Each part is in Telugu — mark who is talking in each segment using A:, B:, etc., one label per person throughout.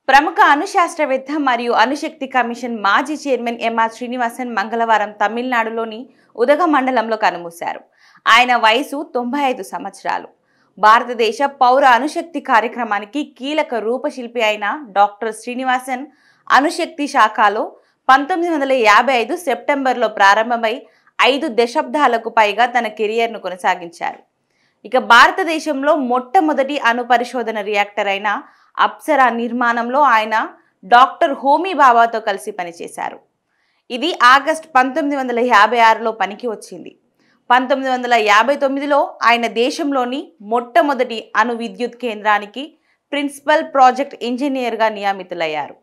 A: ప్రముఖ అణుశాస్త్రవేత్త మరియు అణుశక్తి కమిషన్ మాజీ చైర్మన్ ఎంఆర్ శ్రీనివాసన్ మంగళవారం తమిళనాడులోని ఉదగమండలంలో కన్నుమూశారు. ఆయన వయసు 95 సంవత్సరాలు. భారతదేశ పౌర అణుశక్తి కార్యక్రమానికి కీలక రూపశిల్పి అయిన డాక్టర్ శ్రీనివాసన్ అణుశక్తి శాఖలో 1955 సెప్టెంబర్లో ప్రారంభమై 5 దశాబ్దాలకు పైగా తన కెరియర్ను కొనసాగించారు. ఇక భారతదేశంలో మొట్టమొదటి అణు పరిశోధన రియాక్టర్ అయిన అప్సరా నిర్మాణంలో ఆయన డాక్టర్ హోమీ బాబాతో కలిసి పనిచేశారు. ఇది ఆగస్టు 1956లో పనికి వచ్చింది. 1959లో ఆయన దేశంలోని మొట్టమొదటి అణు విద్యుత్ కేంద్రానికి ప్రిన్సిపల్ ప్రాజెక్ట్ ఇంజనీర్గా నియమితులయ్యారు.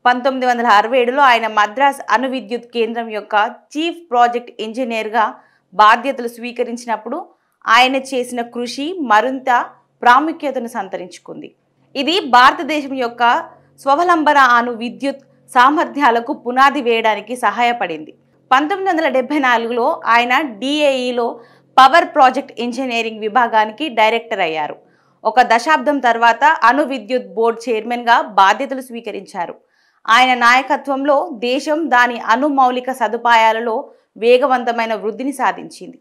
A: 1967లో ఆయన మద్రాస్ అణు విద్యుత్ కేంద్రం యొక్క చీఫ్ ప్రాజెక్ట్ ఇంజనీర్గా బాధ్యతలు స్వీకరించినప్పుడు ఆయన చేసిన కృషి మరింత ప్రాముఖ్యతను సంతరించుకుంది. ఇది భారతదేశం యొక్క స్వావలంబన అణు విద్యుత్ సామర్థ్యాలకు పునాది వేయడానికి సహాయపడింది. 1974లో ఆయన డిఏఈలో పవర్ ప్రాజెక్ట్ ఇంజనీరింగ్ విభాగానికి డైరెక్టర్ అయ్యారు. ఒక దశాబ్దం తర్వాత అణు విద్యుత్ బోర్డు చైర్మన్గా బాధ్యతలు స్వీకరించారు. ఆయన నాయకత్వంలో దేశం దాని అణు మౌలిక సదుపాయాలలో వేగవంతమైన వృద్ధిని సాధించింది.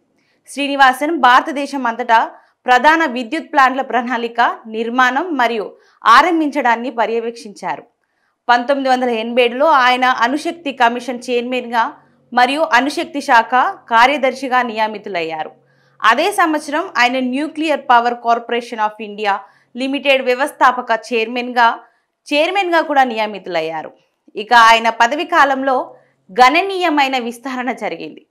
A: శ్రీనివాసన్ భారతదేశం అంతటా ప్రధాన విద్యుత్ ప్లాంట్ల ప్రణాళిక, నిర్మాణం మరియు ఆరంభించడాన్ని పర్యవేక్షించారు. 1987లో ఆయన అణుశక్తి కమిషన్ చైర్మన్గా మరియు అణుశక్తి శాఖ కార్యదర్శిగా నియమితులయ్యారు. అదే సంవత్సరం ఆయన nuclear power corporation of India limited వ్యవస్థాపక చైర్మన్గా కూడా నియమితులయ్యారు. ఇక ఆయన పదవి కాలంలో గణనీయమైన విస్తరణ జరిగింది.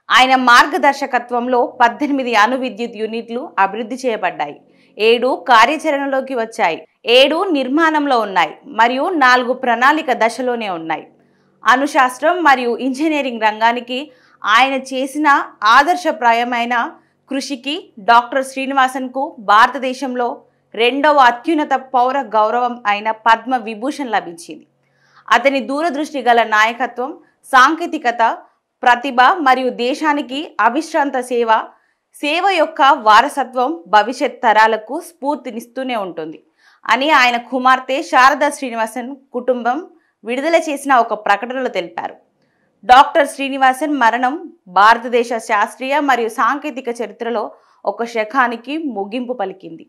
A: ఆయన మార్గదర్శకత్వంలో 18 అణు విద్యుత్ యూనిట్లు అభివృద్ధి చేయబడ్డాయి. 7 కార్యాచరణలోకి వచ్చాయి, 7 నిర్మాణంలో ఉన్నాయి మరియు 4 ప్రణాళిక దశలోనే ఉన్నాయి. అణుశాస్త్రం మరియు ఇంజనీరింగ్ రంగానికి ఆయన చేసిన ఆదర్శప్రాయమైన కృషికి డాక్టర్ శ్రీనివాసన్కు భారతదేశంలో 2వ అత్యున్నత పౌర గౌరవం అయిన పద్మ విభూషణ్ లభించింది. అతని దూరదృష్టి గల నాయకత్వం, సాంకేతికత, ప్రతిభ మరియు దేశానికి అవిశ్రాంత సేవ యొక్క వారసత్వం భవిష్యత్ తరాలకు స్ఫూర్తినిస్తూనే ఉంటుంది అని ఆయన కుమార్తె శారదా శ్రీనివాసన్ కుటుంబం విడుదల చేసిన ఒక ప్రకటనలో తెలిపారు. డాక్టర్ శ్రీనివాసన్ మరణం భారతదేశ శాస్త్రీయ మరియు సాంకేతిక చరిత్రలో ఒక శకానికి ముగింపు పలికింది.